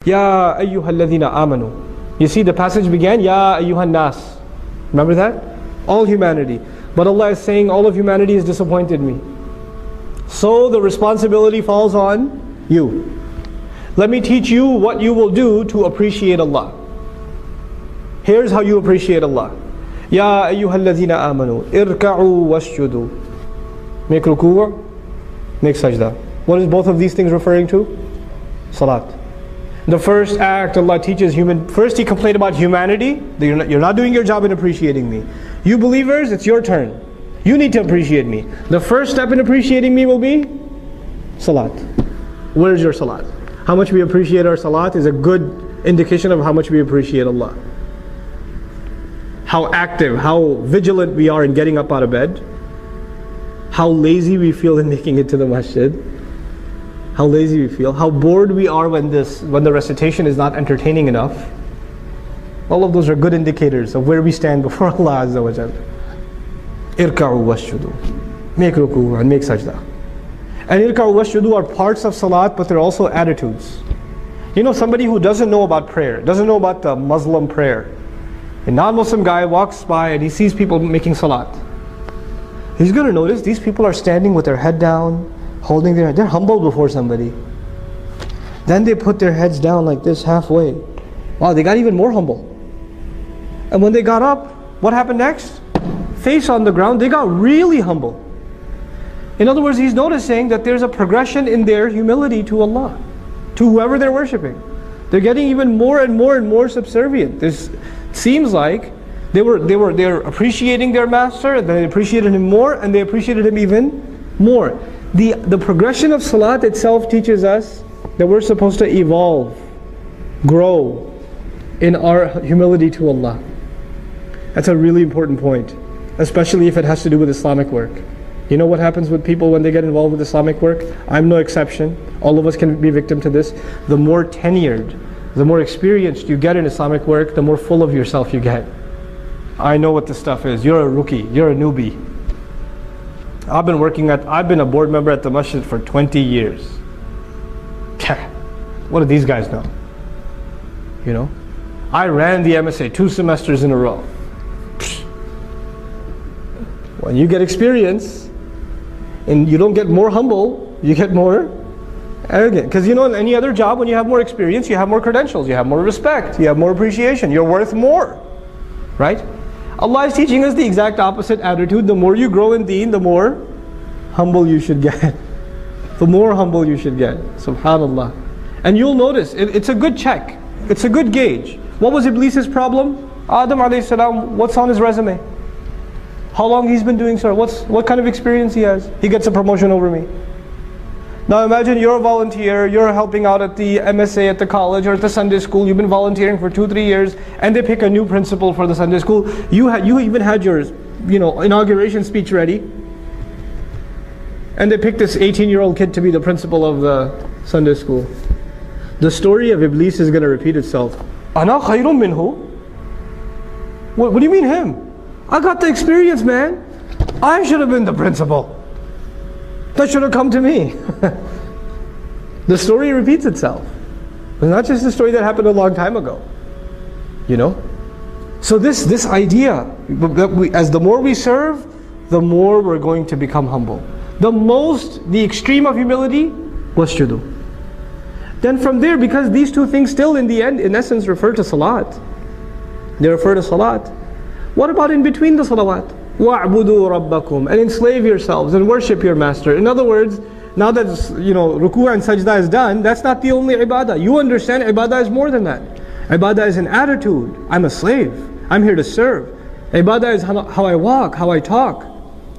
Ya ayyuhalladhina amanu. You see, the passage began, Ya ayyuhan nas. Remember that? All humanity. But Allah is saying, all of humanity has disappointed me. So the responsibility falls on you. Let me teach you what you will do to appreciate Allah. Here's how you appreciate Allah. Ya ayyuhalladhina amanu. Irka'u wasjudu. Make ruku', make sajda. What is both of these things referring to? Salat. The first act Allah teaches first He complained about humanity, that you're not doing your job in appreciating me. You believers, it's your turn. You need to appreciate me. The first step in appreciating me will be salat. Where's your salat? How much we appreciate our salat is a good indication of how much we appreciate Allah. How active, how vigilant we are in getting up out of bed. How lazy we feel in making it to the masjid. How lazy we feel, how bored we are when the recitation is not entertaining enough. All of those are good indicators of where we stand before Allah Azza wa Jal. Irka'u wasjudu. Make ruku' and make sajda. And irka'u wasjudu are parts of salat, but they're also attitudes. You know, somebody who doesn't know about prayer, doesn't know about the Muslim prayer. A non-Muslim guy walks by and he sees people making salat. He's going to notice these people are standing with their head down, holding their head. They're humble before somebody. Then they put their heads down like this halfway. Wow, they got even more humble. And when they got up, what happened next? Face on the ground, they got really humble. In other words, he's noticing that there's a progression in their humility to Allah, to whoever they're worshipping. They're getting even more and more and more subservient. This seems like they're appreciating their master, they appreciated him more, and they appreciated him even more. The progression of salat itself teaches us that we're supposed to evolve, grow in our humility to Allah. That's a really important point, especially if it has to do with Islamic work. You know what happens with people when they get involved with Islamic work? I'm no exception. All of us can be victim to this. The more tenured, the more experienced you get in Islamic work, the more full of yourself you get. I know what this stuff is. You're a rookie. You're a newbie. I've been a board member at the masjid for 20 years. What do these guys know? You know? I ran the MSA 2 semesters in a row. When you get experience, and you don't get more humble, you get more arrogant. Because you know, in any other job, when you have more experience, you have more credentials, you have more respect, you have more appreciation, you're worth more. Right? Allah is teaching us the exact opposite attitude. The more you grow in deen, the more humble you should get. The more humble you should get. Subhanallah. And you'll notice, it's a good check. It's a good gauge. What was Iblis's problem? Adam alayhi salam, what's on his resume? How long he's been doing so? What kind of experience he has? He gets a promotion over me. Now imagine you're a volunteer, you're helping out at the MSA at the college or at the Sunday school, you've been volunteering for 2-3 years, and they pick a new principal for the Sunday school. You even had your inauguration speech ready, and they pick this 18-year-old kid to be the principal of the Sunday school. The story of Iblis is going to repeat itself. Ana khayrun minhu? What do you mean him? I got the experience, man. I should have been the principal. That should have come to me. The story repeats itself. It's not just a story that happened a long time ago. You know? So this idea, as the more we serve, the more we're going to become humble. The extreme of humility was shudu. Then from there, because these two things still in the end, in essence, refer to salat. They refer to salat. What about in between the salawat? وَاعْبُدُوا رَبَّكُمْ, and enslave yourselves and worship your master. In other words, now that ruku' and sajda is done, that's not the only ibadah. You understand ibadah is more than that. Ibadah is an attitude. I'm a slave. I'm here to serve. Ibadah is how I walk, how I talk,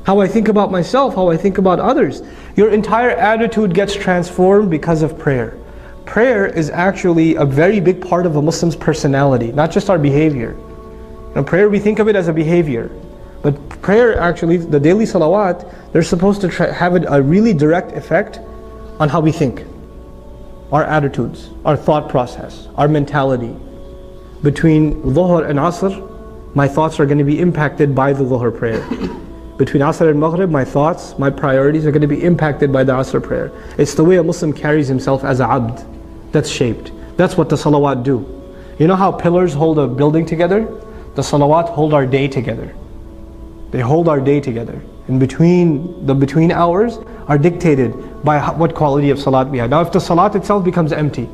how I think about myself, how I think about others. Your entire attitude gets transformed because of prayer. Prayer is actually a very big part of a Muslim's personality, not just our behavior. Prayer, we think of it as a behavior. But prayer actually, the daily salawat, they're supposed to have a really direct effect on how we think. Our attitudes, our thought process, our mentality. Between Dhuhr and Asr, my thoughts are going to be impacted by the Dhuhr prayer. Between Asr and Maghrib, my thoughts, my priorities are going to be impacted by the Asr prayer. It's the way a Muslim carries himself as a abd. That's shaped. That's what the salawat do. You know how pillars hold a building together? The salawat hold our day together. They hold our day together. In between, the between hours are dictated by what quality of salat we have. Now if the salat itself becomes empty,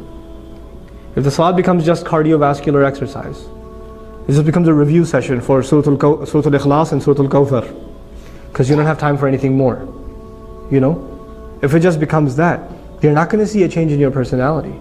if the salat becomes just cardiovascular exercise, this just becomes a review session for Surah Al-Ikhlas and Surah Al-Kawthar, because you don't have time for anything more. You know? If it just becomes that, you're not going to see a change in your personality.